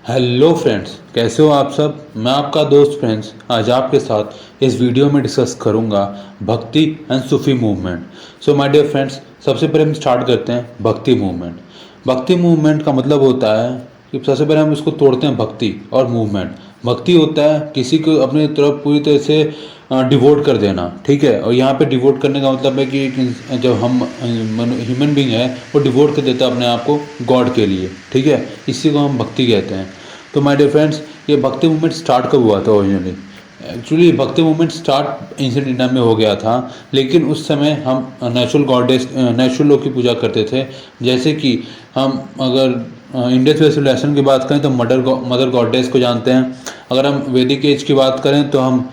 Hello friends, कैसे हो आप सब। मैं आपका दोस्त फ्रेंड्स आज आपके साथ इस वीडियो में डिस्कस करूंगा Bhakti and Sufi movement. So my dear friends, सबसे पहले हम स्टार्ट करते हैं भक्ति मूवमेंट। भक्ति मूवमेंट का मतलब होता है कि सबसे पहले हम इसको तोड़ते हैं भक्ति और मूवमेंट। भक्ति होता है किसी को अपनी तरफ पूरी तरह से डिवोट कर देना, ठीक है। और यहाँ पे डिवोट करने का मतलब है कि जब हम ह्यूमन बींग है वो डिवोट कर देता है अपने आप को गॉड के लिए, ठीक है। इसी को हम भक्ति कहते हैं। तो माय डियर फ्रेंड्स, ये भक्ति मूवमेंट स्टार्ट कब हुआ था ओरिजिनली। एक्चुअली भक्ति मूवमेंट स्टार्ट एंशिएंट इंडिया में हो गया था, लेकिन उस समय हम नेचुरल गॉडेस नेचुरल लोग की पूजा करते थे। जैसे कि हम अगर इंडियन सिविलाइजेशन की बात करें तो मदर गॉडेस को जानते हैं। अगर हम वैदिक एज की बात करें तो हम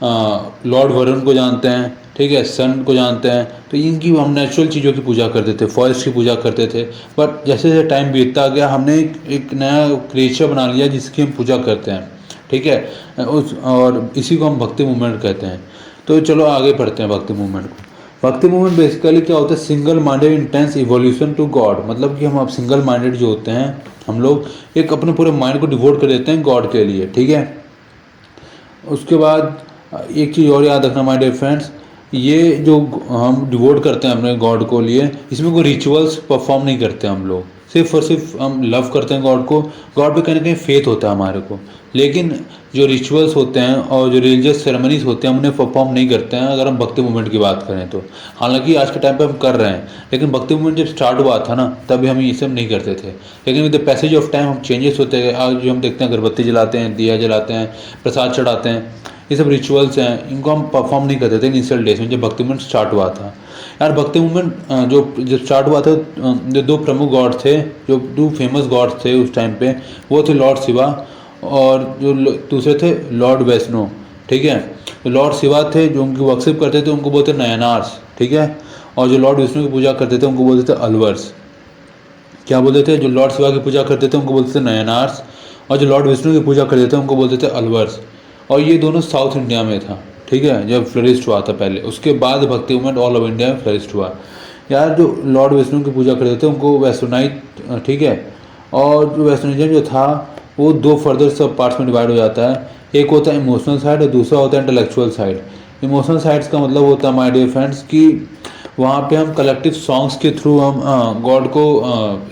लॉर्ड वरुण को जानते हैं, ठीक है, सन को जानते हैं। तो इनकी हम नेचुरल चीज़ों की पूजा करते थे, फॉरेस्ट की पूजा करते थे। बट जैसे जैसे टाइम बीतता गया हमने एक नया क्रिएचर बना लिया जिसकी हम पूजा करते हैं, ठीक है। और इसी को हम भक्ति मूवमेंट कहते हैं। तो चलो आगे पढ़ते हैं भक्ति मूवमेंट को। भक्ति मूवमेंट बेसिकली क्या होता है, single minded intense evolution to God. मतलब कि हम अब सिंगल माइंडेड जो होते हैं हम लोग एक अपने पूरे माइंड को डिवोट कर देते हैं गॉड के लिए, ठीक है। उसके बाद एक चीज़ और याद रखना माय डियर फ्रेंड्स, ये जो हम डिवोट करते हैं अपने गॉड को लिए, इसमें कोई रिचुअल्स परफॉर्म नहीं करते हम लोग। सिर्फ और सिर्फ हम लव करते हैं गॉड को। गॉड पे कहीं ना कहीं फेथ होता है हमारे को, लेकिन जो रिचुअल्स होते हैं और जो रिलीजियस सेरेमनीज होते हैं हम उन्हें परफॉर्म नहीं करते हैं अगर हम भक्ति मूवमेंट की बात करें तो। हालांकि आज के टाइम पे हम कर रहे हैं, लेकिन भक्ति मूवमेंट जब स्टार्ट हुआ था ना तभी हम ये सब नहीं करते थे। लेकिन with the passage of time हम चेंजेस होते गए। आज जो हम देखते हैं अगरबत्ती जलाते हैं, दिया जलाते हैं, प्रसाद चढ़ाते हैं, ये सब रिचुअल्स हैं, इनको हम परफॉर्म नहीं करते थे इनिशियल डेज में जब भक्ति मूवमेंट स्टार्ट हुआ था। यार भक्ति मूवमेंट जो जब स्टार्ट हुआ था, जो दो प्रमुख गॉड थे, जो दो फेमस गॉड थे उस टाइम पे, वो थे लॉर्ड शिवा और जो दूसरे थे लॉर्ड वैष्णो, ठीक है। तो लॉर्ड शिवा थे जो उनकी वर्शिप करते थे उनको बोलते नयनार्स, ठीक है। और जो लॉर्ड विष्णु की पूजा करते थे उनको बोलते थे अलवर्स। क्या बोलते थे, जो लॉर्ड शिवा की पूजा करते थे उनको बोलते थे नयनार्स, और जो लॉर्ड विष्णु की पूजा करते थे उनको बोलते थे अलवर्स। और ये दोनों साउथ इंडिया में था, ठीक है, जब फ्लरिस्ट हुआ था पहले। उसके बाद भक्ति मूवमेंट ऑल ओवर इंडिया में फ्लरिस्ट हुआ। यार जो लॉर्ड विष्णु की पूजा करते थे उनको वैष्णोनाइट, ठीक है। और जो वैष्णोनिज्म जो था वो दो फर्दर सब पार्ट्स में डिवाइड हो जाता है। एक होता है इमोशनल साइड और दूसरा होता है इंटेलेक्चुअल साइड। इमोशनल साइड्स का मतलब होता है माय डियर फ्रेंड्स कि वहाँ पे हम कलेक्टिव सॉन्ग्स के थ्रू हम गॉड को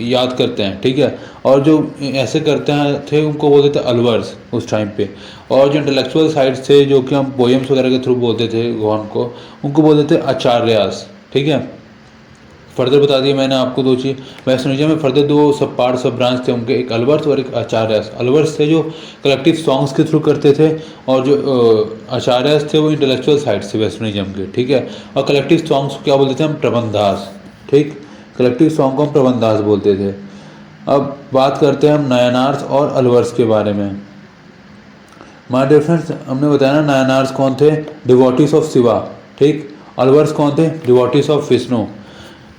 याद करते हैं, ठीक है। और जो ऐसे करते हैं थे उनको बोलते थे अलवर्स उस टाइम पे। और जो इंटेलेक्चुअल साइड्स थे जो कि हम पोएम्स वगैरह के थ्रू बोलते थे गॉड को, उनको बोलते थे आचार्यास, ठीक है। फर्दर बता दिया मैंने आपको दो चीज़। वैष्णोनिज्म में फर्दर दो सब पार्ट सब ब्रांच थे उनके, एक अलवर्स और एक आचार्यस। अलवर्स थे जो कलेक्टिव सॉन्ग्स के थ्रू करते थे, और जो आचार्यस थे वो इंटेलेक्चुअल साइड से वैष्णोनिज्म के, ठीक है। और कलेक्टिव सॉन्ग्स को क्या बोलते थे हम, प्रबंधास, ठीक। कलेक्टिव सॉन्ग को हम प्रबंधास बोलते थे। अब बात करते हैं हम नयनार्स और अलवर्स के बारे में। माय डियर फ्रेंड्स, हमने बताया ना नयनार्स कौन थे, डिवोटीज ऑफ शिवा, ठीक। अलवर्स कौन थे, डिवोटीज ऑफ विष्णु।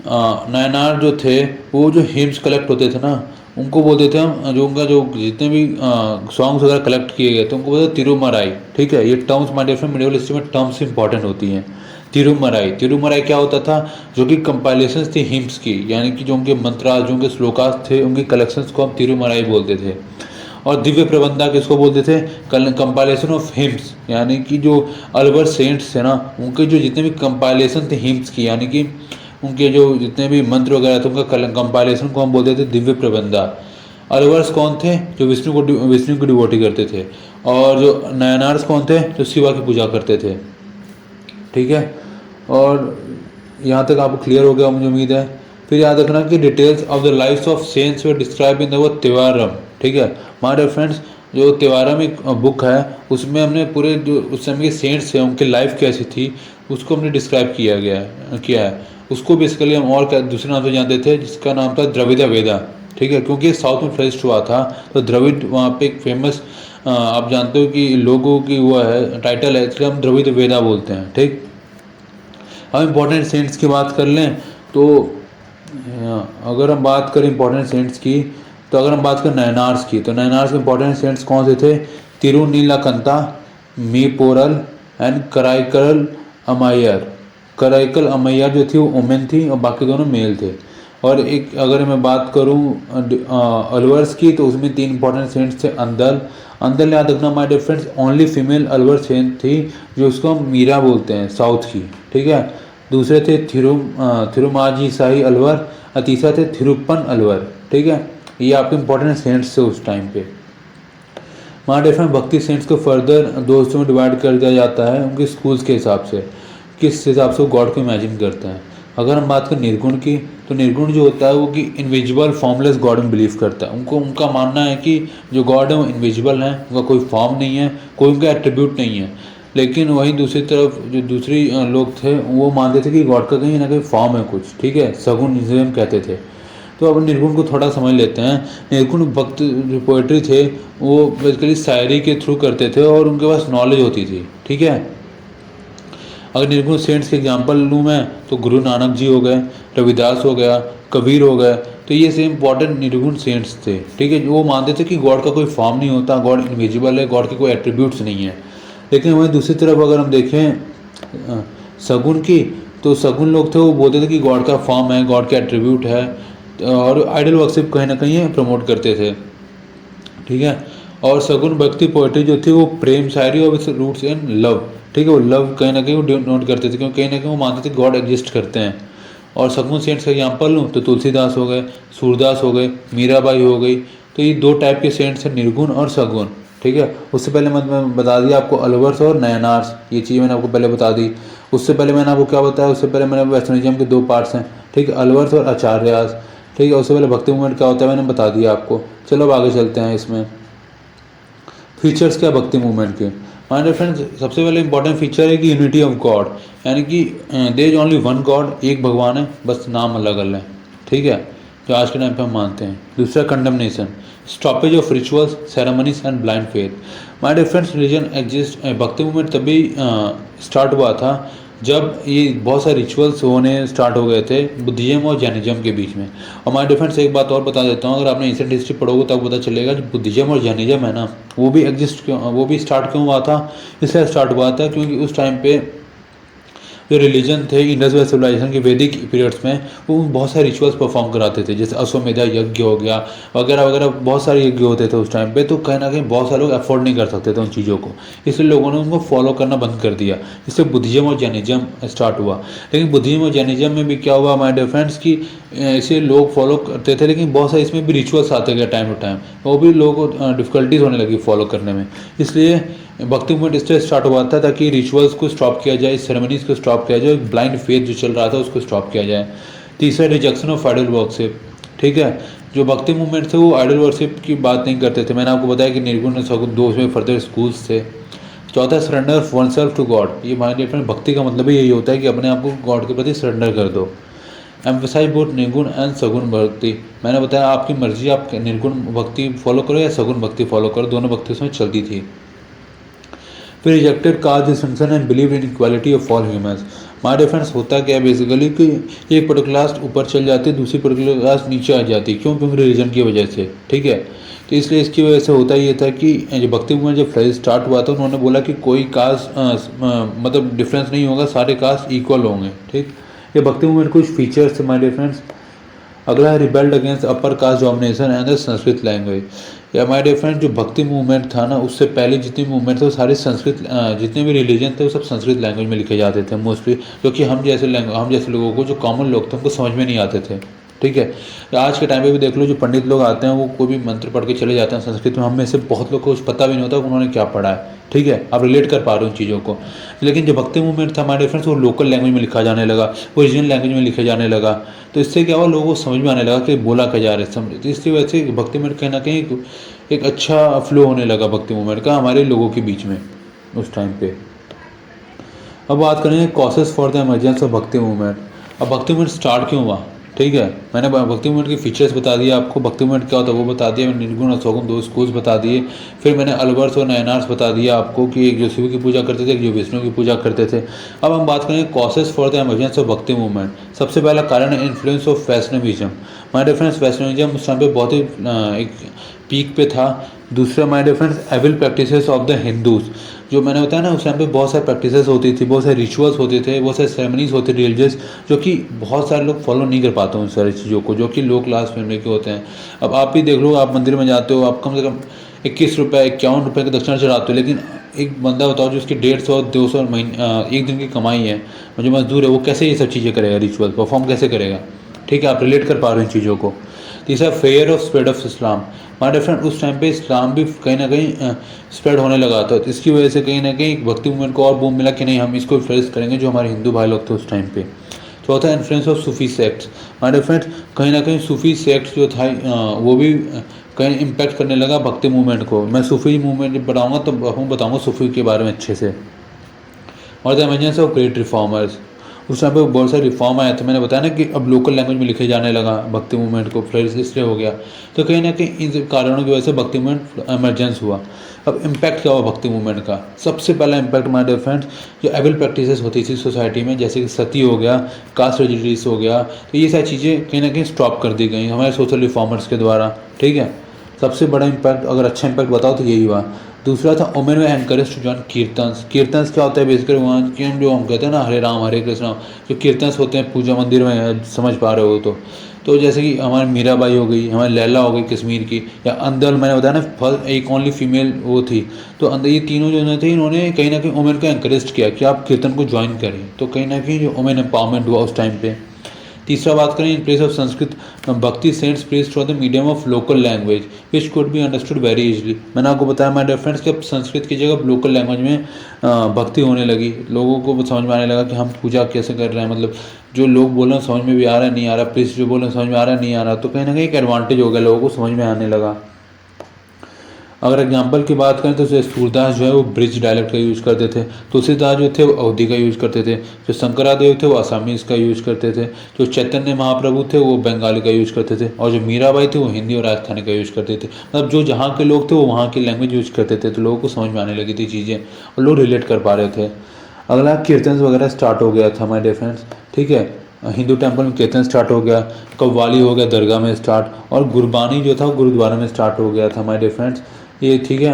नयनार जो थे वो जो हिम्स कलेक्ट होते थे ना उनको बोलते थे हम, जो उनका जो जितने भी सॉन्ग्स वगैरह कलेक्ट किए गए थे उनको बोलते थे तिरुमराई, ठीक है। ये terms my dear friend medieval history में टर्म्स इंपॉर्टेंट होती हैं। तिरुमराई, तिरुमराई क्या होता था, जो कि कंपाइलेशंस थी हिम्स की, यानी कि जो उनके मंत्रास जो उनके श्लोकास थे उनकी कलेक्शंस को हम तिरुमराई बोलते थे। और दिव्य प्रबंधा किसको बोलते थे, कंपाइलेशन ऑफ हिम्स, यानी कि जो अलवर सेंट्स थे ना उनके जो जितने भी कंपाइलेशन थे हिम्स की, यानी कि उनके जो जितने भी मंत्र वगैरह थे उनका कंपाइलेशन को हम बोलते थे दिव्य प्रबंधा। अलवर्स कौन थे, जो विष्णु को डिवोटी करते थे। और जो नयनार्स कौन थे, जो शिवा की पूजा करते थे, ठीक है। और यहाँ तक आपको क्लियर हो गया मुझे उम्मीद है। फिर याद रखना कि details of the lifes of saints were describe in the वो त्योहारम, ठीक है। माय डियर फ्रेंड्स, जो त्योहारम एक बुक है उसमें हमने पूरे जो उस समय के सेंट्स हैं उनकी लाइफ कैसी थी उसको हमने डिस्क्राइब किया है। उसको बेसिकली हम और क्या दूसरे नाम से जानते थे जिसका नाम था द्रविड़ वेदा, ठीक है। क्योंकि साउथ में फ्लरिस्ट हुआ था तो द्रविड़ वहाँ पे एक फेमस आप जानते हो कि लोगों की वो है टाइटल है, इसलिए हम द्रविड़ वेदा बोलते हैं, ठीक। हम इम्पोर्टेंट सेंट्स की बात कर लें तो अगर हम बात करें इम्पोर्टेंट सेंट्स की, तो अगर हम बात करें नयनार्स की, तो नयनार्स के इम्पोर्टेंट सेंट्स कौन से थे, तिरुनीलकंता, मी पोरल एंड कराईकल अमायर। कराईकल अमैया जो थी वो वुमेन थी और बाकी दोनों मेल थे। और एक अगर मैं बात करूँ अलवर्स की, तो उसमें 3 इंपॉर्टेंट सेंट्स थे। अंदल, अंदल याद रखना my dear friends, only female Alvar saint थी जो उसको हम मीरा बोलते हैं साउथ की, ठीक है। दूसरे थे थिरुमाजी साई अलवर, और तीसरा थे थिरुप्पन अलवर, ठीक है। ये आपके इंपॉर्टेंट सेंट्स थे उस टाइम पे। वहाँ डिफरेंट भक्ति सेंट्स को फर्दर दो हिस्सों में डिवाइड कर दिया जाता है उनके स्कूल्स के हिसाब से, किस हिसाब से वो गॉड को इमेजिन करते हैं। अगर हम बात करें निर्गुण की, तो निर्गुण जो होता है वो कि इनविजिबल फॉर्मलेस गॉड में बिलीव करता है। उनका मानना है कि जो गॉड है वो इनविजिबल है, उनका कोई फॉर्म नहीं है, कोई उनका एट्रीब्यूट नहीं है। लेकिन वहीं दूसरी तरफ जो दूसरी लोग थे वो मानते थे कि गॉड का कहीं ना कहीं फॉर्म है कुछ, ठीक है, सगुनिज्म कहते थे। तो अब निर्गुण को थोड़ा समझ लेते हैं। निर्गुण भक्त जो पोइट्री थे वो बेसिकली शायरी के थ्रू करते थे और उनके पास नॉलेज होती थी, ठीक है। अगर निर्गुण सेंट्स के एग्जांपल लूँ मैं, तो गुरु नानक जी हो गए, रविदास हो गया, कबीर हो गए, तो ये सेम इंपॉर्टेंट निर्गुण सेंट्स थे, ठीक है। वो मानते थे कि गॉड का कोई फॉर्म नहीं होता, गॉड इनविजिबल है, गॉड के कोई एट्रीब्यूट्स नहीं है। लेकिन वहीं दूसरी तरफ अगर हम देखें सगुन की, तो सगुन लोग थे वो बोलते थे कि गॉड का फॉर्म है, गॉड के एट्रीब्यूट है, और आइडल वर्शिप कहीं ना कहीं प्रमोट करते थे, ठीक है। और सगुन भक्ति पोइट्री जो थी वो प्रेम शायरी और रूट्स इन लव, ठीक है, वो लव कहीं ना कहीं वो नोट करते थे, क्योंकि कहीं ना कहीं वो मानते थे गॉड एग्जिस्ट करते हैं। और सगुन सेंट्स का एग्जाम्पल लूँ तो तुलसीदास हो गए, सूरदास हो गए, मीराबाई हो गई। तो ये 2 टाइप के सेंट्स हैं, निर्गुण और सगुन, ठीक है। उससे पहले मैं बता दिया आपको अलवर्स और नयनार्स, ये चीज़ मैंने आपको पहले बता दी। उससे पहले मैंने आपको क्या बताया, उससे पहले मैंने वैष्णविज्म के 2 पार्ट्स हैं, ठीक है, अलवर्स और आचार्यास, ठीक है। उससे पहले भक्ति मूवमेंट क्या होता है मैंने बता दिया आपको। चलो अब आगे चलते हैं। इसमें फीचर्स क्या भक्ति मूवमेंट के, माय डियर फ्रेंड्स, सबसे पहले इंपॉर्टेंट फीचर है कि यूनिटी ऑफ गॉड, यानी कि there is only one God, एक भगवान है, बस नाम अलग अलग है, ठीक है, जो आज के टाइम पे हम मानते हैं। दूसरा condemnation, stoppage of rituals, ceremonies and blind faith. My dear friends, religion exist, Bhakti movement तभी स्टार्ट हुआ था जब ये बहुत सारे रिचुअल्स होने स्टार्ट हो गए थे बुद्धिज्म और जैनिज्म के बीच में। और माय डिफरेंस एक बात और बता देता हूँ, अगर आपने एंशिएंट हिस्ट्री पढ़ोगे तब पता चलेगा कि बुद्धिज्म और जैनिज्म है ना, वो भी स्टार्ट क्यों हुआ था, इसलिए स्टार्ट हुआ था क्योंकि उस टाइम पे जो रिलीजन थे इंडस वैली सिविलाइजेशन के वैदिक पीरियड्स में, वो बहुत सारे रिचुअल्स परफॉर्म कराते थे, जैसे अश्वमेधा यज्ञ हो गया वगैरह वगैरह, बहुत सारे यज्ञ होते थे उस टाइम पे। तो कहीं ना कहीं बहुत सारे लोग अफोर्ड नहीं कर सकते थे उन चीज़ों को, इसलिए लोगों ने उनको फॉलो करना बंद कर दिया, इससे बुद्धिज्म और जैनिज्म स्टार्ट हुआ। लेकिन बुद्धिज्म और जैनिज्म में भी क्या हुआ माय डियर फ्रेंड्स की इसे लोग फॉलो करते थे, लेकिन बहुत सारे इसमें भी रिचुअल्स आते गए टाइम टू टाइम, वो भी लोगों को डिफ़िकल्टीज होने लगी फॉलो करने में। इसलिए भक्ति मूवमेंट इससे स्टार्ट हुआ था ताकि रिचुअल्स को स्टॉप किया जाए, सेरेमनीज को स्टॉप किया जाए, ब्लाइंड फेथ जो चल रहा था उसको स्टॉप किया जाए। तीसरा रिजेक्शन ऑफ आइडल वर्शिप, ठीक है। जो भक्ति मूवमेंट थे वो आइडल वर्शिप की बात नहीं करते थे, मैंने आपको बताया कि निर्गुण और सगुण 2 में फर्दर स्कूल्स थे। चौथा surrender one self to God, ये हमारे डिफरेंट भक्ति का मतलब ही यही होता है कि अपने आप को गॉड के प्रति सरेंडर कर दो। एम्फेसाइज बोथ निर्गुण एंड सगुण भक्ति, मैंने बताया आपकी मर्जी, आप निर्गुण भक्ति फॉलो करो या सगुण भक्ति फॉलो करो, दोनों भक्ति उसमें चलती थी। फिर rejected caste distinction and believe in equality of all humans. My difference होता क्या है बेसिकली कि एक पर्टिकुलर कास्ट ऊपर चल जाती है, दूसरी पर्टिकुलर कास्ट नीचे आ जाती है, क्यों, क्योंकि रिलीजन की वजह से, ठीक है। तो इसलिए इसकी वजह से होता ये था कि जो भक्ति मूवमेंट जब स्टार्ट हुआ था उन्होंने बोला कि कोई कास्ट मतलब डिफरेंस नहीं होगा, सारे कास्ट इक्वल होंगे, ठीक। ये भक्ति मूवमेंट कुछ फीचर्स थे माय डिफरेंस। अगला है rebelled against upper caste domination and the Sanskrit language. या माय डियर फ्रेंड, जो भक्ति मूवमेंट था ना, उससे पहले जितने मूवमेंट थे वो सारे संस्कृत, जितने भी रिलीजन थे वो सब संस्कृत लैंग्वेज में लिखे जाते थे मोस्टली, क्योंकि हम जैसे लोगों को, जो कॉमन लोग थे उनको समझ में नहीं आते थे, ठीक है। आज के टाइम पे भी देख लो, जो पंडित लोग आते हैं वो कोई भी मंत्र पढ़ के चले जाते हैं संस्कृत में, हम में से बहुत लोग को कुछ पता भी नहीं होता उन्होंने क्या पढ़ा है, ठीक है। आप रिलेट कर पा रहे हो उन चीज़ों को। लेकिन जो भक्ति मूवमेंट था हमारे फ्रेंड्स, वो लोकल लैंग्वेज में लिखा जाने लगा, ओरिजिनल लैंग्वेज में लिखे जाने लगा, तो इससे क्या हुआ, लोगों को समझ में आने लगा कि बोला क्या जा रहा है, समझ। तो इसकी वजह से भक्ति मूवमेंट कहीं ना कहीं एक अच्छा फ्लो होने लगा भक्ति मूवमेंट का हमारे लोगों के बीच में उस टाइम पे। अब बात करेंगे causes for the emergence of Bhakti movement. अब भक्ति मूवमेंट स्टार्ट क्यों हुआ, ठीक है। मैंने भक्ति मूवमेंट के फीचर्स बता दिए आपको, भक्ति मूवमेंट क्या होता है वो बता दिया, मैंने निर्गुण और सगुण 2 स्कूल्स बता दिए। फिर मैंने अलवर्स और नयनार्स बता दिया आपको कि एक जो शिव की पूजा करते थे, एक जो विष्णु की पूजा करते थे। अब हम बात करेंगे causes for the emergence of Bhakti movement. सबसे पहला कारण है influence of Vaishnavism. My dear friends, Vaishnavism उस टाइम पे बहुत ही एक पीक पे था। दूसरा my dear friends, evil practices of the Hindus. जो मैंने बताया ना, उस टाइम पे बहुत सारी प्रैक्टिसेस होती थी, बहुत सारे रिचुअल्स होते थे, बहुत सारे सेरेमनीज होते थे रिलीजियस, जो कि बहुत सारे लोग फॉलो नहीं कर पाते उन सारी चीज़ों को, जो कि लो क्लास फैमिली के होते हैं। अब आप ही देख लो, आप मंदिर में जाते हो, आप कम से कम 21 रुपये 51 रुपये की दक्षिणा चढ़ाते हो, लेकिन एक बंदा बताओ जो उसकी 150 200 महीने एक दिन की कमाई है, जो मजदूर है, वो कैसे ये सब चीज़ें करेगा, रिचुअल परफॉर्म कैसे करेगा? ठीक है, आप रिलेट कर पा रहे हो इन चीज़ों को। तीसरा, fear of spread of Islam. My dear friend, उस टाइम पे इस्लाम भी कहीं ना कहीं स्प्रेड होने लगा था, तो इसकी वजह से कहीं ना कहीं भक्ति मूवमेंट को और बूम मिला कि नहीं, हम इसको फ्लरिश करेंगे, जो हमारे हिंदू भाई लोग थे उस टाइम पे। चौथा, influence of Sufi sects. My dear friends, कहीं ना कहीं सूफी सेक्ट्स जो था वो भी कहीं इम्पैक्ट करने लगा भक्ति मूवमेंट को। मैं सूफी मूवमेंट बताऊँगा तो आपको बताऊँगा सूफी के बारे में अच्छे से। और the emergency of great reformers. उस टाइम पे बहुत सारे रिफॉर्म आया था, मैंने बताया ना कि अब लोकल लैंग्वेज में लिखे जाने लगा, भक्ति मूवमेंट को फ्लरिश इसलिए हो गया। तो कहीं ना कहीं इन कारणों की वजह से भक्ति मूवमेंट इमरजेंस हुआ। अब इम्पैक्ट क्या हुआ भक्ति मूवमेंट का? सबसे पहला इम्पैक्ट माय डियर फ्रेंड्स, जो एविल प्रैक्टिसेस होती थी सोसाइटी में, जैसे कि सती हो गया, कास्ट प्रेजुडिस हो गया, तो ये सारी चीज़ें कहीं ना कहीं स्टॉप कर दी गई हमारे सोशल रिफॉर्मर्स के द्वारा। ठीक है, सबसे बड़ा इम्पैक्ट, अगर अच्छा इम्पैक्ट बताओ तो यही हुआ। दूसरा था, वुमेन में encourage to join kirtans. Kirtans क्या होता है? बेसिकली वहाँ कि हम जो हम कहते हैं ना, हरे राम हरे कृष्ण, जो कीर्तन्स होते हैं पूजा मंदिर में, समझ पा रहे हो तो जैसे कि हमारी मीराबाई हो गई, हमारी लैला हो गई कश्मीर की, या अंदर मैंने बताया ना फर्स्ट एक ओनली फीमेल वो थी, तो अंदर ये तीनों जो थे, इन्होंने कहीं ना कहीं वुमेन को एनकरेज किया कि आप कीर्तन को ज्वाइन करें, तो कहीं ना कहीं जो वुमेन एम्पावरमेंट हुआ उस टाइम पे। तीसरा बात करें, in place of Sanskrit, Bhakti saints praise through the medium of local language which could be understood very easily. मैंने आपको बताया माय डियर फ्रेंड्स कि अब संस्कृत की जगह लोकल लैंग्वेज में भक्ति होने लगी, लोगों को समझ में आने लगा कि हम पूजा कैसे कर रहे हैं, मतलब जो लोग बोल रहे हैं समझ में भी आ रहा है नहीं आ रहा, प्रीस्ट जो बोल रहे हैं समझ में आ रहा है नहीं आ रहा, तो कहीं ना कहीं एक एडवांटेज हो गया, लोगों को समझ में आने लगा। अगर एग्जाम्पल की बात करें तो सूरदास जो है वो ब्रिज डायलेक्ट का यूज़ करते थे, तुलसीदास जो थे वो अवधी का यूज़ करते थे, जो शंकरादेव थे वो आसामीज़ का यूज़ करते थे, जो चैतन्य महाप्रभु थे वो बंगाली का यूज़ करते थे, और जो मीराबाई थे वो हिंदी और राजस्थानी का यूज़ करते थे। मतलब जो जहाँ के लोग थे वो वहाँ की लैंग्वेज यूज़ करते थे, तो लोगों को समझ में आने लगी थी चीज़ें और लोग रिलेट कर पा रहे थे। अगला कीर्तन वगैरह स्टार्ट हो गया था माय डियर फ्रेंड्स। ठीक है, हिंदू टेम्पल में कीर्तन स्टार्ट हो गया, कव्वाली हो गया दरगाह में स्टार्ट, और गुरबानी जो था वो गुरुद्वारा में स्टार्ट हो गया था माय डियर फ्रेंड्स। ये ठीक है,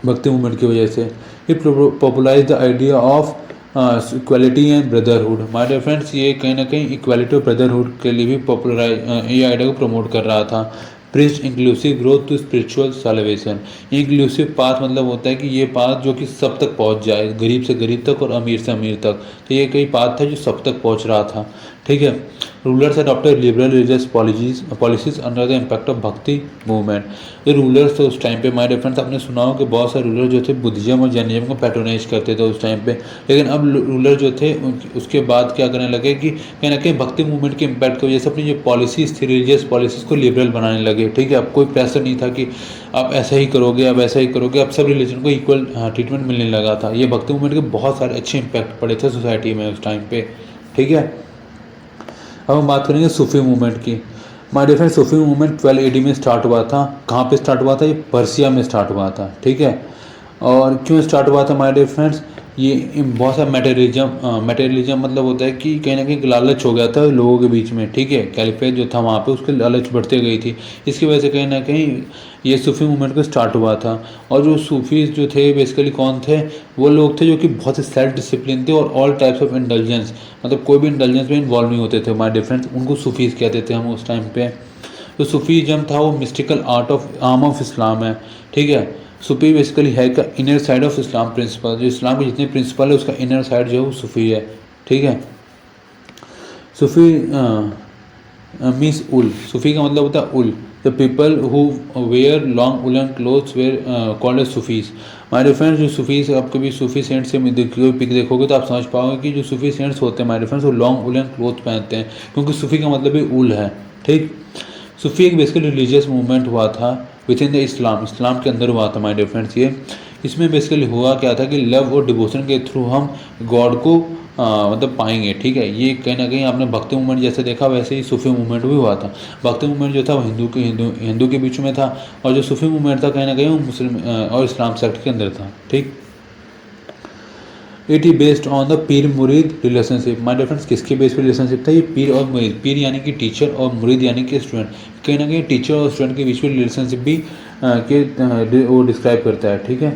भक्ति मूवमेंट की वजह से it popularise the idea of equality and brotherhood. My dear friends, ये कहीं ना कहीं इक्वालिटी और ब्रदरहुड के लिए भी पॉपुलराइज ये आइडिया को प्रमोट कर रहा था। Preach inclusive growth to spiritual salvation. Inclusive path मतलब होता है कि ये पाथ जो कि सब तक पहुंच जाए, गरीब से गरीब तक और अमीर से अमीर तक, तो ये कई पाथ था जो सब तक पहुंच रहा था। ठीक है, rulers adopted liberal religious policies under the impact of Bhakti movement. ये रूलर्स थे उस टाइम पे माय डिफरेंस, आपने सुना हो कि बहुत सारे रूलर जो थे बुद्धिज्म और जैनिज्म को पैट्रोनाइज करते थे उस टाइम पे, लेकिन अब रूलर जो थे उसके बाद क्या करने लगे कि कहीं ना कहीं भक्ति मूवमेंट के इम्पैक्ट की वजह से अपनी जो पॉलिसीज़ थी रिलीजियस पॉलिसीज़ को लिबरल बनाने लगे। ठीक है, अब कोई प्रेशर नहीं था कि आप ऐसा ही करोगे, अब ऐसा ही करोगे, अब सब रिलीजन को इक्वल ट्रीटमेंट मिलने लगा था। ये भक्ति मूवमेंट के बहुत सारे अच्छे इंपैक्ट पड़े थे सोसाइटी में उस टाइम पे। ठीक है, अब हम बात करेंगे सूफी मूवमेंट की। My dear friend, Sufi movement 12 AD में स्टार्ट हुआ था। कहाँ पे स्टार्ट हुआ था? ये पर्सिया में स्टार्ट हुआ था। ठीक है, और क्यों स्टार्ट हुआ था माय डियर फ्रेंड्स? ये बहुत सा मटेरियलिज्म मतलब होता है कि कहीं ना कहीं लालच हो गया था लोगों के बीच में। ठीक है, कैलिफेट जो था वहाँ पे उसके लालच बढ़ते गई थी, इसकी वजह से कहीं ना कहीं ये सूफी मूवमेंट को स्टार्ट हुआ था। और जो सूफीज जो थे बेसिकली कौन थे? वो लोग थे जो कि बहुत ही सेल्फ डिसिप्लिन थे और ऑल टाइप्स ऑफ इंटेलिजेंस, मतलब कोई भी इंटेलिजेंस में इन्वॉल्व नहीं होते थे। माय डियर फ्रेंड्स, उनको सूफीज कहते थे हम उस टाइम पे। तो सूफीज़म था वो मिस्टिकल आर्म ऑफ इस्लाम है। ठीक है, सूफी बेसिकली है का inner side of Islam principle, जो इस्लाम के जितने प्रिंसिपल है उसका इनर साइड जो है वो सूफी है। ठीक है, सूफी मीन्स उल, सूफी का मतलब होता है wool. The people who wear long woollen clothes were called as Sufis. हमारे फ्रेंड्स, जो सूफीज, आप कभी सूफी सेंट से कोई पिक देखोगे तो आप समझ पाओगे कि जो सूफी सेंट्स होते हैं हमारे फ्रेंड्स वो लॉन्ग उलन क्लोथ पहनते हैं, क्योंकि सूफी का मतलब ही उल है। ठीक, सूफी एक बेसिकली रिलीजियस मूवमेंट हुआ था विद इन द इस्लाम, इस्लाम के अंदर हुआ था माय डियर फ्रेंड्स। ये इसमें बेसिकली हुआ क्या था कि लव और डिवोशन के थ्रू हम गॉड को मतलब पाएंगे। ठीक है, ये कहीं ना कहीं आपने भक्ति मूवमेंट जैसे देखा वैसे ही सूफी मूवमेंट भी हुआ था। भक्ति मूवमेंट जो था वो हिंदू के बीच में था, और जो सूफी मूवमेंट था कहीं ना कहीं वो मुस्लिम और इस्लाम सेक्ट के अंदर था। ठीक, it is based on the पीर मुरीद रिलेशनशिप। माय डियर फ्रेंड्स, किसके बेस पर रिलेशनशिप था? ये पीर और मुरीद, पीर यानी कि टीचर और मुरीद यानी कि स्टूडेंट। कहीं ना कहीं टीचर और स्टूडेंट के बीच में रिलेशनशिप भी वो डिस्क्राइब करता है। ठीक है,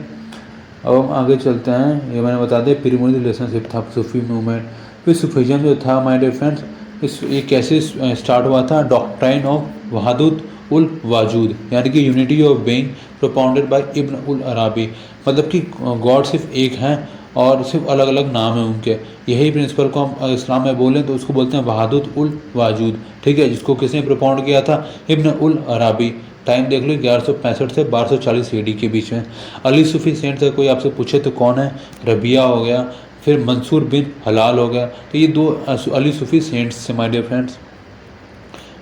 अब हम आगे चलते हैं। ये मैंने बता दिया प्रीमोनियल रिलेशनशिप था सूफी मूवमेंट। फिर सूफीज़म जो था माय डियर फ्रेंड्स, इस ये कैसे स्टार्ट हुआ था? डॉक्ट्राइन ऑफ वहादत उल वाजूद, यानी कि unity of being propounded by Ibn ul Arabi, मतलब कि गॉड सिर्फ एक हैं और सिर्फ अलग अलग नाम हैं उनके। यही प्रिंसिपल को हम इस्लाम में बोलें तो उसको बोलते हैं वहादत उल वाजूद, ठीक है, जिसको किसने प्रोपाउंड किया था? इब्न उल अराबी। टाइम देख लो 1165 से 1240 AD के बीच में। अली सूफी सेंट से कोई आपसे पूछे तो कौन है? रबिया हो गया, फिर मंसूर बिन हलाल हो गया। तो ये दो अली सूफी सेंट्स से माय डियर फ्रेंड्स।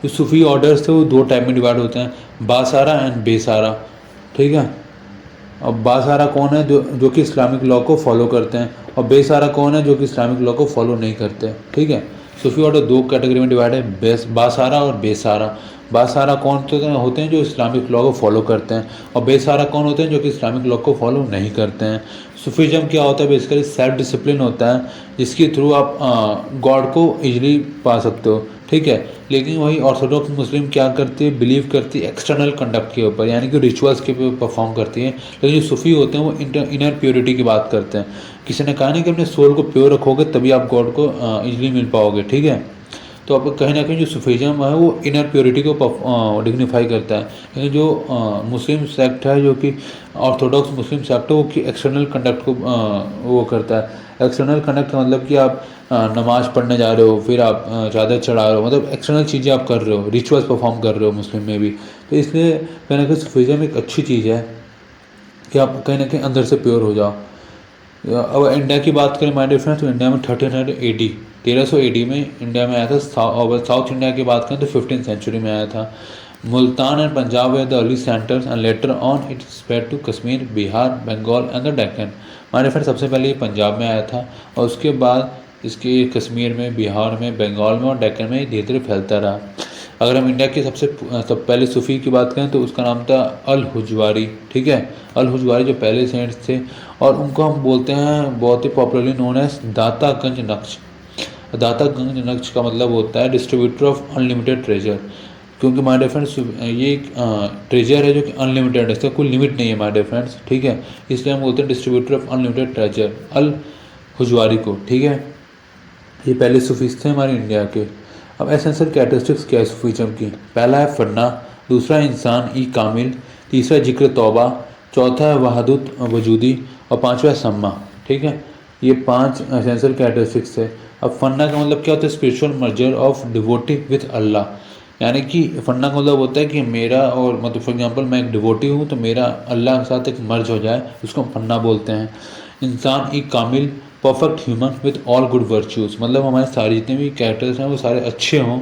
जो सूफी ऑर्डर्स थे वो दो टाइप में डिवाइड होते हैं, बासारा एंड बेसारा, ठीक है। अब बासारा कौन है? जो कि इस्लामिक लॉ को फॉलो करते हैं, और बेसारा कौन है? जो कि इस्लामिक लॉ को फॉलो नहीं करते, ठीक है। सूफी ऑर्डर दो कैटेगरी में डिवाइड है, बासारा और बेसारा। बासारा कौन होते हैं? जो इस्लामिक लॉ को फॉलो करते हैं, और बेसारा कौन होते हैं? जो कि इस्लामिक लॉ को फॉलो नहीं करते हैं। सूफीज़म क्या होता है? बेसिकली सेल्फ डिसिप्लिन होता है, जिसके थ्रू आप गॉड को इजीली पा सकते हो, ठीक है। लेकिन वही ऑर्थोडॉक्स मुस्लिम क्या करती है? बिलीव करती है एक्सटर्नल कंडक्ट के ऊपर, यानी कि रिचुअल्स के ऊपर परफॉर्म करती है। लेकिन जो सूफी होते हैं वो इनर प्योरिटी की बात करते हैं। किसी ने कहा ना कि अपने सोल को प्योर रखोगे तभी आप गॉड को इजीली मिल पाओगे, ठीक है। तो अब कहीं ना कहीं जो सूफीज़म है वो इनर प्योरिटी को डिग्निफाई करता है। लेकिन जो मुस्लिम सेक्ट है, जो कि ऑर्थोडॉक्स मुस्लिम सेक्ट है, वो कि एक्सटर्नल कंडक्ट को वो करता है। एक्सटर्नल कंडक्ट का मतलब कि आप नमाज़ पढ़ने जा रहे हो, फिर आप चादर चढ़ा रहे हो, मतलब एक्सटर्नल चीज़ें आप कर रहे हो, रिचुअल्स परफॉर्म कर रहे हो मुस्लिम में भी। तो इसलिए कहीं ना कहीं सूफीज़म एक अच्छी चीज़ है कि आप कहीं ना कहीं अंदर से प्योर हो जाओ। अब इंडिया की बात करें माय डियर फ्रेंड्स, तो इंडिया में 1300 AD 1300 AD में इंडिया में आया था। और साउथ इंडिया की बात करें तो 15th सेंचुरी में आया था। Multan and Punjab were the early centres and later on it spread to Kashmir, Bihar, Bengal and the Deccan. My dear friends, सबसे पहले ये पंजाब में आया था और उसके बाद इसके कश्मीर में, बिहार में, बंगाल में और डेक्कन में धीरे धीरे फैलता रहा। अगर हम इंडिया के सब पहले सूफी की बात करें तो उसका नाम था अल हुजवारी, ठीक है। अल हुजवारी जो पहले सेंट्स थे, और उनको हम बोलते हैं बहुत ही पॉपुलरली नोन एज दाता गंज नक्श। दाता गंज नक्श का मतलब होता है डिस्ट्रीब्यूटर ऑफ अनलिमिटेड ट्रेजर, क्योंकि माय डियर फ्रेंड्स ये एक ट्रेजर है जो कि अनलिमिटेड है, इसका कोई लिमिट नहीं है माय डियर फ्रेंड्स, ठीक है। इसलिए हम बोलते हैं डिस्ट्रीब्यूटर ऑफ अनलिमिटेड ट्रेजर अल हुजवारी को, ठीक है। ये पहले सूफीस थे हमारे इंडिया के। अब एसेंशियल कैरेक्टरिस्टिक्स क्या है सूफीज़म की? पहला है फन्ना, दूसरा है इंसान ई कामिल, तीसरा जिक्र तौबा, चौथा है वहादत वजूदी और पांचवा है सम्मा, ठीक है। ये 5 एसेंशियल कैरेक्टरिस्टिक्स है। अब फन्ना का मतलब क्या होता है? Spiritual merger of devotee with Allah, यानी कि फन्ना का मतलब होता है कि मेरा और मतलब फॉर एग्जांपल मैं एक डिवोटी हूँ तो मेरा अल्लाह के साथ एक मर्ज हो जाए, उसको हम फन्ना बोलते हैं। इंसान ई कामिल, perfect human with all good virtues, मतलब हमारे सारे जितने भी कैरेक्टर्स हैं वो सारे अच्छे हों,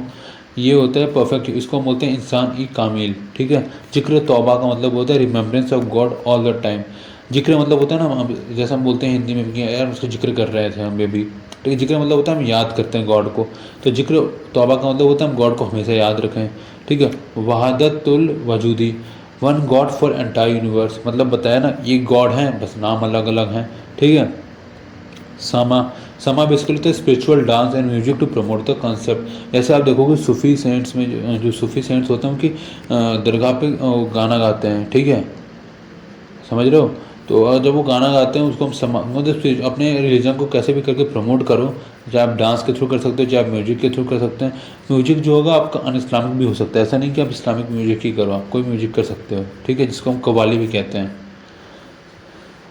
ये होता है परफेक्ट, इसको हम बोलते हैं इंसान ई कामिल, ठीक है। जिक्र तौबा का मतलब होता है remembrance of God all the time. जिक्र मतलब होता है ना, जैसे हम बोलते हैं हिंदी में कि यार उसका जिक्र कर रहे थे हम भी, ठीक है। जिक्र मतलब होता है हम याद करते हैं गॉड को। तो जिक्र तौबा का मतलब होता है हम गॉड को हमेशा याद रखें, ठीक है। वहादतुल वजूदी, one God for entire universe, मतलब बताया ना ये गॉड हैं, बस नाम अलग अलग हैं, ठीक है। समा बेसिकली तो spiritual dance and music to promote the concept. जैसे आप देखोगे सूफी सेंट्स में जो सूफी सेंट्स होते हैं उनकी दरगाह पे गाना गाते हैं, ठीक है, समझ रहे हो। तो जब वो गाना गाते हैं उसको हम मतलब अपने रिलीजन को कैसे भी करके प्रमोट करो, चाहे आप डांस के थ्रू कर सकते हो, चाहे आप म्यूजिक के थ्रू कर सकते हैं। म्यूजिक जो होगा आपका अन इस्लामिक भी हो सकता है, ऐसा नहीं कि आप इस्लामिक म्यूजिक ही करो, आप कोई म्यूजिक कर सकते हो, ठीक है, जिसको हम कव्वाली भी कहते हैं।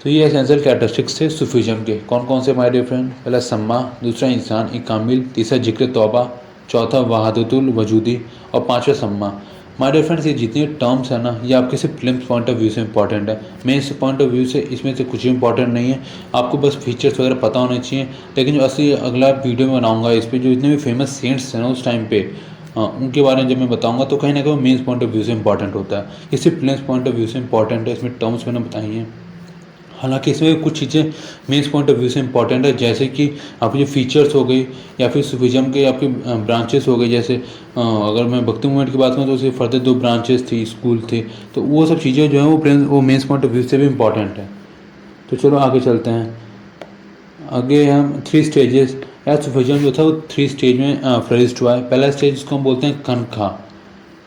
तो ये एसेंशियल कैरेक्टरिस्टिक्स थे सूफीज़म के। कौन कौन से माय डियर फ्रेंड? पहला सम्मा, दूसरा इंसान ई कामिल, तीसरा जिक्र तौबा, चौथा वहादतुल वजूदी और पांचवा सम्मा। माय डियर फ्रेंड्स, ये जितने टर्म्स हैं ना ये आपके सिर्फ फिल्म पॉइंट ऑफ व्यू से इंपॉर्टेंट है। मेन से पॉइंट ऑफ व्यू से इसमें से कुछ भी इंपॉर्टेंट नहीं है, आपको बस फीचर्स वगैरह पता होने चाहिए। लेकिन जो असली अगला वीडियो में बनाऊंगा इस पर जो जितने भी फेमस सेंट्स हैं ना उस टाइम पे उनके बारे में जब मैं बताऊंगा तो कहीं ना कहीं मेन पॉइंट ऑफ व्यू से इंपॉर्टेंट होता है। ये सिर्फ फिल्म पॉइंट ऑफ व्यू से इंपॉर्टेंट है, इसमें टर्म्स मैंने बताई हैं। हालांकि इसमें कुछ चीज़ें मेन पॉइंट ऑफ व्यू से इंपॉर्टेंट है, जैसे कि आपकी जो फीचर्स हो गई या फिर सूफीज़म के आपके ब्रांचेस हो गए। जैसे अगर मैं भक्ति मूवमेंट की बात करूँ तो उसके फर्दर 2 ब्रांचेस थी, स्कूल थे, तो वो सब चीज़ें जो हैं वो मेन पॉइंट ऑफ व्यू से भी इंपॉर्टेंट है। तो चलो आगे चलते हैं। आगे हम 3 स्टेजेस या सूफीज़म जो था वो 3 स्टेज में फ्लरिश्ड हुआ है। पहला स्टेज जिसको हम बोलते हैं खनखा।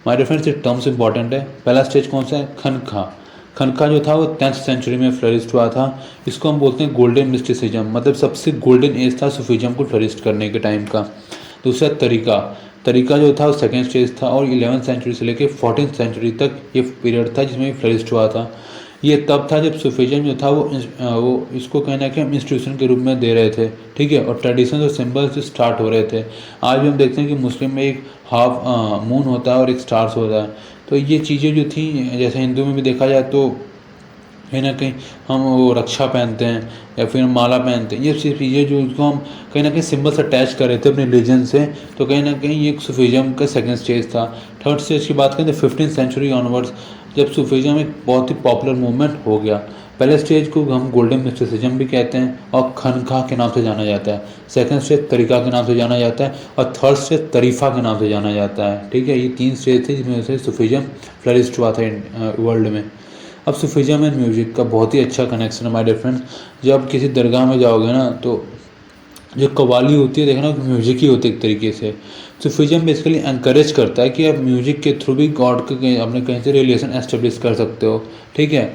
माय डियर फ्रेंड्स, ये टर्म्स इंपॉर्टेंट है। पहला स्टेज कौन सा है? खनखा। खनका जो था वो 10th सेंचुरी में फ्लरिस्ट हुआ था। इसको हम बोलते हैं गोल्डन मिस्टिसिज्म, मतलब सबसे गोल्डन एज था सूफीज़म को फ्लरिस्ट करने के टाइम का। दूसरा तरीका जो था वो सेकेंड स्टेज था, और 11th सेंचुरी से लेकर 14th सेंचुरी तक ये पीरियड था जिसमें फ्लरिस्ट हुआ था। ये तब था जब सूफीज़म जो था वो इसको कहीं ना कहीं हम इंस्टीट्यूशन के रूप में दे रहे थे, ठीक है, और ट्रेडिशन और सिंबल्स स्टार्ट हो रहे थे। आज भी हम देखते हैं कि मुस्लिम में एक हाफ मून होता है और एक स्टार्स होता है। तो ये चीज़ें जो थी, जैसे हिंदू में भी देखा जाए तो कहीं ना कहीं हम वो रक्षा पहनते हैं या फिर माला पहनते हैं, ये सब चीज़ें जो इसको हम कहीं ना कहीं सिंबल से अटैच कर रहे थे अपने रिलीजन से। तो कहीं ना कहीं ये सूफीज़म का सेकंड स्टेज था। थर्ड स्टेज की बात करें तो 15th सेंचुरी ऑनवर्ड्स, जब सूफीज़म एक बहुत ही पॉपुलर मूवमेंट हो गया। पहले स्टेज को हम गोल्डन मिस्टिसिज्म भी कहते हैं और खनका के नाम से जाना जाता है। सेकंड स्टेज तरीका के नाम से जाना जाता है, और थर्ड स्टेज तरीफ़ा के नाम से जाना जाता है, ठीक है। ये 3 स्टेज थे जिसमें से सूफीज़म फ्लरिस्ट हुआ था वर्ल्ड में। अब सूफीज़म एंड म्यूज़िक का बहुत ही अच्छा कनेक्शन है माय डियर फ्रेंड्स। जब किसी दरगाह में जाओगे ना, तो जो कव्वाली होती है देखना, म्यूज़िक ही होती है एक तरीके से। सूफीज़म बेसिकली एनकरेज करता है कि आप म्यूज़िक के थ्रू भी गॉड के अपने कहीं से रिलेशन एस्टेब्लिश कर सकते हो, ठीक है।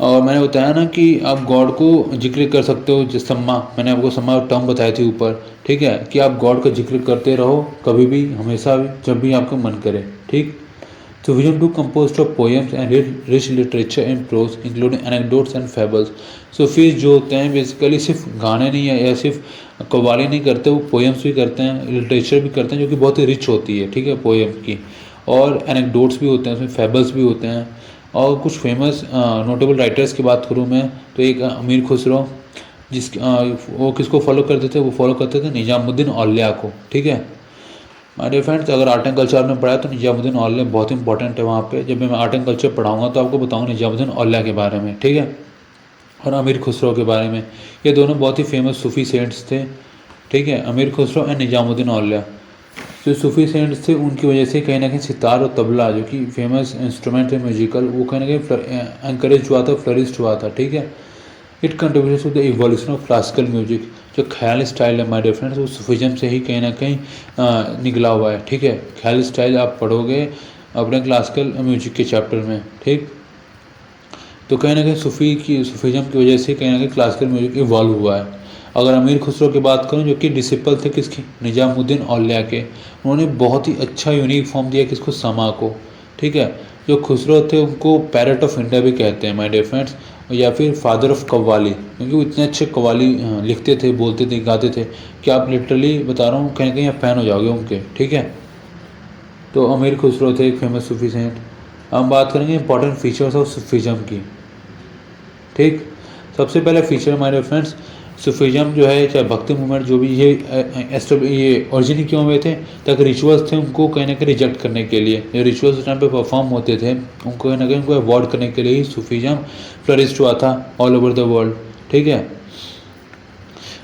और मैंने बताया ना कि आप गॉड को जिक्र कर सकते हो, जिस सम्मा मैंने आपको सम्मा टर्म बताई थी ऊपर, ठीक है, कि आप गॉड का जिक्र करते रहो कभी भी, हमेशा भी, जब भी आपको मन करे, ठीक। Sufism too composed of poems and rich literature in prose, including anecdotes and fables. Sufis जो होते हैं बेसिकली सिर्फ गाने नहीं है या सिर्फ कव्वाली नहीं करते, वो पोएम्स भी करते हैं, लिटरेचर भी करते हैं, जो कि बहुत ही रिच होती है, ठीक है, पोएम की। और एनेक्डोट्स भी होते हैं उसमें, फेबल्स भी होते हैं। और कुछ फेमस नोटेबल राइटर्स की बात करूँ मैं, तो एक अमीर खुसरो, वो किसको फॉलो करते थे, वो फॉलो करते थे निजामुद्दीन औलिया को, ठीक है। माय डियर फ्रेंड्स, अगर आर्ट एंड कल्चर में पढ़ा तो निजामुद्दीन औलिया बहुत इंपॉर्टेंट है वहाँ पे। जब मैं आर्ट एंड कल्चर पढ़ाऊँगा तो आपको बताऊँगा निजामुद्दीन औलिया के बारे में, ठीक है, और अमीर खुसरो के बारे में। ये दोनों बहुत ही फेमस सूफी सेंट्स थे, ठीक है, अमीर खुसरो एंड निजामुद्दीन औलिया। जो सूफी सेंट्स थे उनकी वजह से कहीं ना कहीं सितार और तबला, जो कि फेमस इंस्ट्रूमेंट है म्यूजिकल, वो कहीं ना कहीं एनकरेज हुआ था, फ्लरिस्ट हुआ था, ठीक है। It contribute to the evolution of classical music. जो ख्याल स्टाइल है माय डियर फ्रेंड्स, वो सूफीज़म से ही कहीं ना कहीं निकला हुआ है, ठीक है। ख्याल स्टाइल आप पढ़ोगे अपने क्लासिकल म्यूजिक के चैप्टर में, ठीक। तो कहीं ना कहीं सूफीज़म की वजह से कहीं ना कहीं क्लासिकल म्यूजिक इवॉल्व हुआ है। अगर अमीर खुसरो की बात करूं, जो कि डिसिपल थे किसके, निजामुद्दीन औलिया के, उन्होंने बहुत ही अच्छा यूनिक फॉर्म दिया किसको, समा को, ठीक है। जो खुसरो थे उनको पैरट ऑफ इंडिया भी कहते हैं माय डियर फ्रेंड्स, या फिर फादर ऑफ कव्वाली, क्योंकि वो इतने अच्छे कव्वाली लिखते थे, बोलते थे, गाते थे कि आप लिटरली बता रहा हूँ कहीं ना कहीं आप फैन हो जाओगे उनके, ठीक है। तो अमीर खुसरो थे एक फेमस सूफी सेंट। हम बात करेंगे इंपॉर्टेंट फीचर्स ऑफ सूफीज़म की, ठीक। सबसे पहला फीचर हमारे फ्रेंड्स, सूफीज़म जो है चाहे भक्ति मूवमेंट जो भी ये ओरिजिन क्यों हुए थे, ताकि रिचुअल्स थे उनको कहीं ना कहीं रिजेक्ट करने के लिए, जो रिचुअल्स उस टाइम पे परफॉर्म होते थे उनको कहीं ना कहीं उनको अवॉइड करने के लिए ही सूफीज़म फ्लरिस्ट हुआ था ऑल ओवर द वर्ल्ड, ठीक है।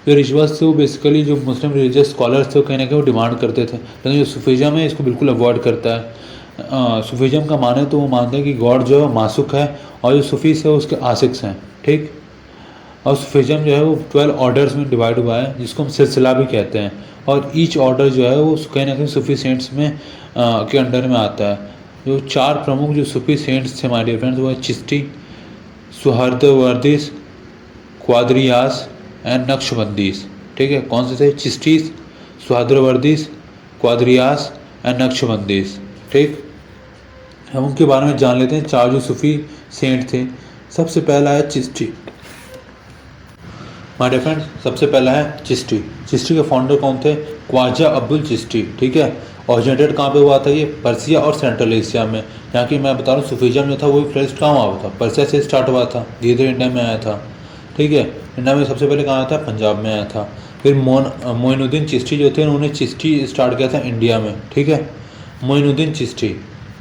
जो रिचुअल्स थे वो बेसिकली जो मुस्लिम रिलीजियस स्कॉलर्स थे वो कहीं ना कहीं वो डिमांड करते थे, लेकिन जो सूफीज़म है इसको बिल्कुल अवॉइड करता है। सूफीज़म का माने तो वो मानते हैं कि गॉड जो है मासूक है, और जो सूफीस है उसके आशिक्स हैं, ठीक। और सूफीज़म जो है वो 12 ऑर्डर्स में डिवाइड हुआ है, जिसको हम सिलसिला भी कहते हैं, और ईच ऑर्डर जो है वो कहीं ना कहीं सूफी सेंट्स में के अंडर में आता है। जो 4 प्रमुख जो सूफी सेंट्स थे हमारे डियर फ्रेंड्स, वो है चिश्ती, सुहर्दवर्दीस, क्वादरियास एंड नक्शबंदीस, ठीक है। कौन से थे, चिश्तीस, सुहर्दवर्दीस, क्वादरियास एंड नक्शबंदीस, ठीक। हम उनके बारे में जान लेते हैं। 4 जो सूफी सेंट थे, सबसे पहला है चिश्ती माय डियर फ्रेंड्स, सबसे पहला है चिश्ती। चिश्ती के फाउंडर कौन थे, ख्वाजा अब्दुल चिश्ती, ठीक है। ऑरिजिनेटेड कहाँ पे हुआ था, ये पर्सिया और सेंट्रल एशिया में। यहाँ की मैं बता रहा हूँ सूफीज़म जो था वो फ्लरिस्ट कहाँ हुआ था, पर्सिया से स्टार्ट हुआ था, धीरे धीरे इंडिया में आया था, ठीक है। इंडिया में सबसे पहले कहाँ आया था, पंजाब में आया था। फिर मोइनुद्दीन चिश्ती जो थे उन्होंने चिश्ती स्टार्ट किया था इंडिया में, ठीक है, मोइनुद्दीन चिश्ती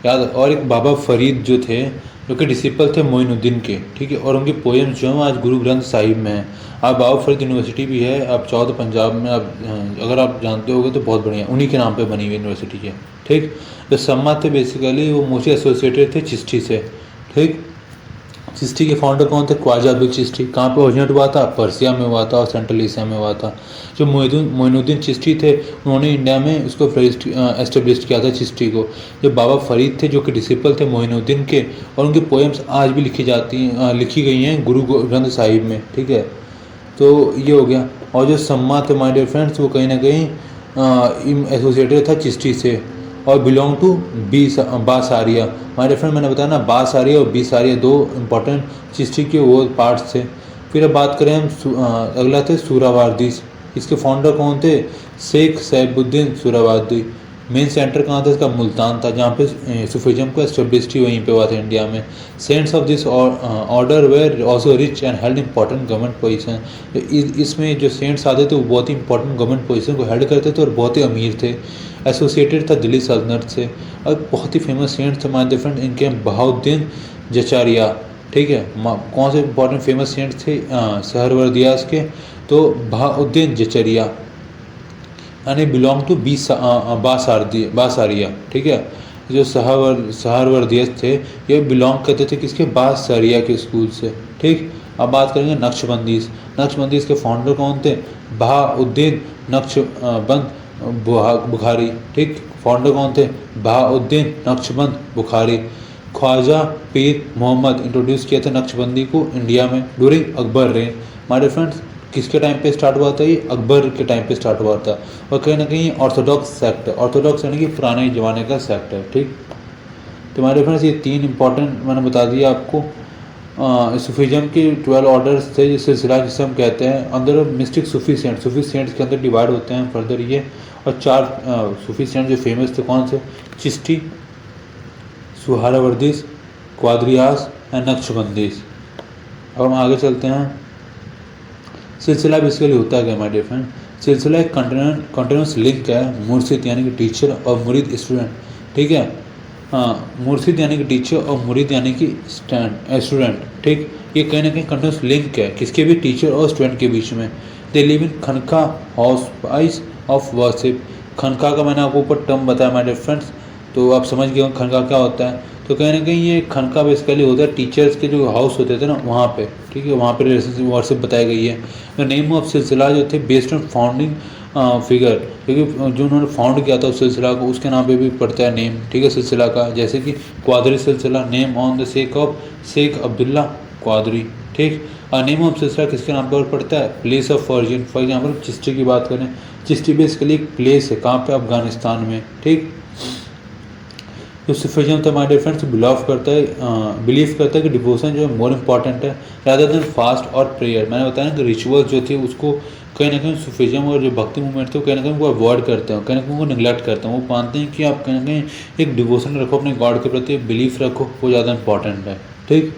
याद। और एक बाबा फरीद जो थे, जो कि डिसिपल थे मोइनुद्दीन के, ठीक है। और उनकी पोएम्स जो हैं आज गुरु ग्रंथ साहिब में हैं। आप बाबा फरीद यूनिवर्सिटी भी है, आप चाहो तो पंजाब में, आप अगर आप जानते होगे तो बहुत बढ़िया, उन्हीं के नाम पे बनी हुई यूनिवर्सिटी है, ठीक। जो सम्मा थे बेसिकली वो मोस्टली एसोसिएटेड थे चिश्ती से, ठीक। चिश्ती के फाउंडर कौन थे? ख्वाजा अब्दुल चिश्ती। कहाँ पे ओरिजिनेट हुआ था? पर्सिया में हुआ था और सेंट्रल एशिया में हुआ था। जो मोइनुद्दीन चिश्ती थे, उन्होंने इंडिया में उसको एस्टेब्लिश किया था चिश्ती को। जो बाबा फरीद थे, जो कि डिसिपल थे मोइनुद्दीन के, और उनकी पोएम्स आज भी लिखी गई हैं गुरु ग्रंथ साहिब में, ठीक है। तो ये हो गया। और जो सम्मा थे माय डियर फ्रेंड्स, वो कहीं ना कहीं एसोसिएटेड था चिश्ती से और बिलोंग टू बासारिया। माय डियर फ्रेंड, मैंने बताया ना, बासारिया और बीसारिया दो इंपॉर्टेंट चिश्ती के वो पार्ट्स थे। फिर अब बात करें हम अगला थे सूरावर्दीस। इसके फाउंडर कौन थे? शेख सैफुद्दीन सूरावर्दी। मेन सेंटर कहाँ था इसका? मुल्तान था, जहाँ पे सूफीज़म को एस्टेब्लिश ही वहीं पे हुआ था इंडिया में। Saints of this order were also rich and held important government position. इसमें जो सेंट्स आते थे वो बहुत ही इंपॉर्टेंट गवर्नमेंट पोजीशन को हेल्ड करते थे और बहुत ही अमीर थे। एसोसिएटेड था दिल्ली सल्तनत से। और बहुत ही फेमस सेंट्स थे हमारे डिफरेंट, इनके बहाउद्दीन जचारिया, ठीक है। कौन से इंपॉर्टेंट फेमस सेंट्स थे सहरवर्दियास के? तो बहाउद्दीन जचरिया यानी बिलोंग टू बासारिया, ठीक है। जो सहरवर्दियस थे, ये बिलोंग करते थे किसके? बासारिया के स्कूल से, ठीक। अब बात करेंगे नक्शबंदीज। नक्शबंदीज के फाउंडर कौन थे? बहाउद्दीन नक्शबंद बुखारी, ठीक। फाउंडर कौन थे? बहाउद्दीन नक्शबंद बुखारी। ख्वाजा पीर मोहम्मद इंट्रोड्यूस किया था नक्शबंदी को इंडिया में ड्यूरिंग अकबर रेन। हमारे फ्रेंड्स, किसके टाइम पे स्टार्ट हुआ था? ये अकबर के टाइम पे स्टार्ट हुआ था। और कहीं ना कहीं ऑर्थोडॉक्स सेक्ट है, ऑर्थोडॉक्स यानी कि पुराने ज़माने का सेक्ट है, ठीक। तो हमारे फ्रेंड्स, ये तीन इंपॉर्टेंट मैंने बता दिया आपको। सूफीज़म के 12 ऑर्डर्स थे, जिस सिलसिला जिसे हम कहते हैं अंदर मिस्टिक सूफी सेंट्स के अंदर डिवाइड होते हैं फर्दर ये। और 4 सूफी सेंट जो फेमस थे कौन से? चिश्ती, सुहरावर्दीस, क्वाद्रियास एंड नक्शबंदीस। अब हम आगे चलते हैं। सिलसिला बेसिकली होता है क्या माय डियर फ्रेंड? सिलसिला एक कंटिन्यूस लिंक है मुर्शिद यानी कि टीचर और मुरीद स्टूडेंट, ठीक है। मुर्शिद यानी कि टीचर और मुरीद यानी कि स्टूडेंट, ठीक। ये कहीं ना कहीं कंटिन्यूस लिंक है किसके भी? टीचर और स्टूडेंट के बीच में। दे लिव इन खनका हाउस ऑफ वर्शिप। खनका का मैंने आपको ऊपर टर्म बताया माय डियर फ्रेंड्स, तो आप समझ गए खनका क्या होता है। तो कहीं ना कहीं ये खनका बेसिकली होता है टीचर्स के जो हाउस होते थे ना वहाँ पे, ठीक है। वहाँ पे रिलेशनशिप वर्शिप बताई गई है। द नेम ऑफ सिलसिला जो थे बेस्ड ऑन फाउंडिंग फिगर, क्योंकि जो उन्होंने फाउंड किया था उस सिलसिला को, उसके नाम पे भी पड़ता है नेम, ठीक है, सिलसिला का। जैसे कि क्वादरी सिलसिला, name on the sheikh of Sheikh Abdullah Qadri, ठीक। और नेम ऑफ सिलसिला किसके नाम पर पड़ता है? Place of origin. For example Chishti की बात करें, चिश्ती बेसिकली एक प्लेस है, कहाँ पे? अफगानिस्तान में, ठीक। जो सूफीज़म था माय डियर फ्रेंड्स बिलीव करता है कि डिवोशन जो है मोर इम्पॉर्टेंट है रादर देन फास्ट और प्रेयर। मैंने बताया ना कि रिचुअल्स जो थे उसको कहीं ना कहीं सूफीज़म और जो भक्ति मूवमेंट थे वो कहीं ना कहीं वो अवॉइड करते हैं, कहीं ना कहीं वो निगलेक्ट करते हैं। वो मानते हैं कि आप कहीं ना कहीं एक डिवोशन रखो अपने गॉड के प्रति, बिलीफ रखो, वो ज़्यादा इंपॉर्टेंट है, ठीक।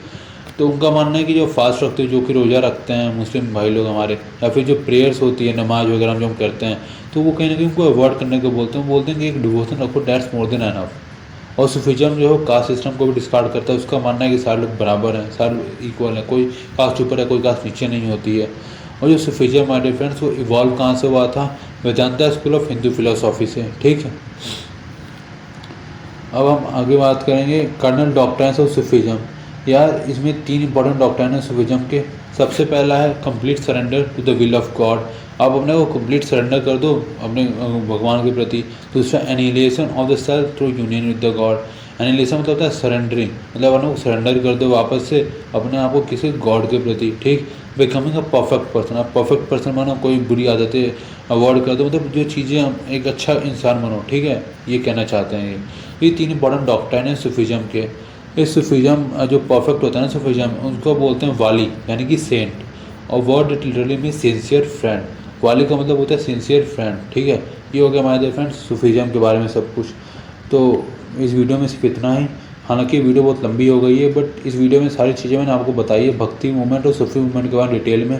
तो उनका मानना है कि जो फास्ट रखते हैं, जो कि रोज़ा रखते हैं मुस्लिम भाई लोग हमारे, या फिर जो प्रेयर्स होती है, नमाज वगैरह जो हम करते हैं, तो वो कहीं ना कहीं उनको अवॉइड करने को बोलते हैं। बोलते हैं कि एक डिवोशन रखो, दैट्स मोर देन एनफ। और सूफीज़म जो है कास्ट सिस्टम को भी डिस्कार्ड करता है। उसका मानना है कि सारे लोग बराबर हैं, सारे लोग इक्वल हैं, कोई कास्ट ऊपर है कोई कास्ट नीचे नहीं होती है। और जो सूफीज़म माय डियर फ्रेंड्स वो इवॉल्व कहाँ से हुआ था? Vedanta school of Hindu philosophy से, ठीक है। अब हम आगे बात करेंगे कर्नल डॉक्ट्राइन्स ऑफ सूफीज़म। यार इसमें 3 इंपॉर्टेंट डॉक्ट्राइन है सूफीज़म के। सबसे पहला है complete surrender to the will of God. आप अपने को कंप्लीट सरेंडर कर दो अपने भगवान के प्रति। दूसरा annihilation of the self through union with the God. Annihilation मतलब होता है सरेंडरिंग, मतलब अपने को सरेंडर कर दो वापस से अपने आप को किसी गॉड के प्रति, ठीक। Becoming a perfect person. आप परफेक्ट पर्सन बनो, कोई बुरी आदतें अवॉइड कर दो, मतलब जो चीज़ें हम एक अच्छा इंसान बनो, ठीक है, ये कहना चाहते हैं। ये 3 इंपॉर्टेंट डॉक्ट्राइन है सूफीज़म के। इस सूफीज़म जो परफेक्ट होता है ना सूफीज़म, उनको बोलते हैं वाली यानी कि सेंट, और word it literally mean sincere friend. वाली का मतलब होता है सिंसियर फ्रेंड, ठीक है। ये हो गया हमारे डियर फ्रेंड्स सूफीज़म के बारे में सब कुछ। तो इस वीडियो में सिर्फ इतना ही। हालांकि वीडियो बहुत लंबी हो गई है, बट इस वीडियो में सारी चीज़ें मैंने आपको बताई है भक्ति मूवमेंट और सूफी मूवमेंट के बारे में डिटेल में।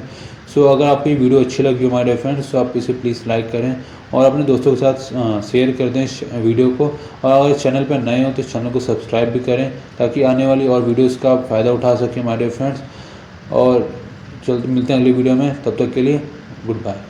सो अगर आपको ये वीडियो अच्छी लगी हो हमारे डियर फ्रेंड्स, तो आप इसे प्लीज़ लाइक करें और अपने दोस्तों के साथ शेयर कर दें इस वीडियो को। और अगर चैनल पर नए हो तो चैनल को सब्सक्राइब भी करें ताकि आने वाली और वीडियोज़ का फ़ायदा उठा सकें हमारे डियर फ्रेंड्स। और जल्द मिलते हैं अगली वीडियो में, तब तक के लिए गुड बाय।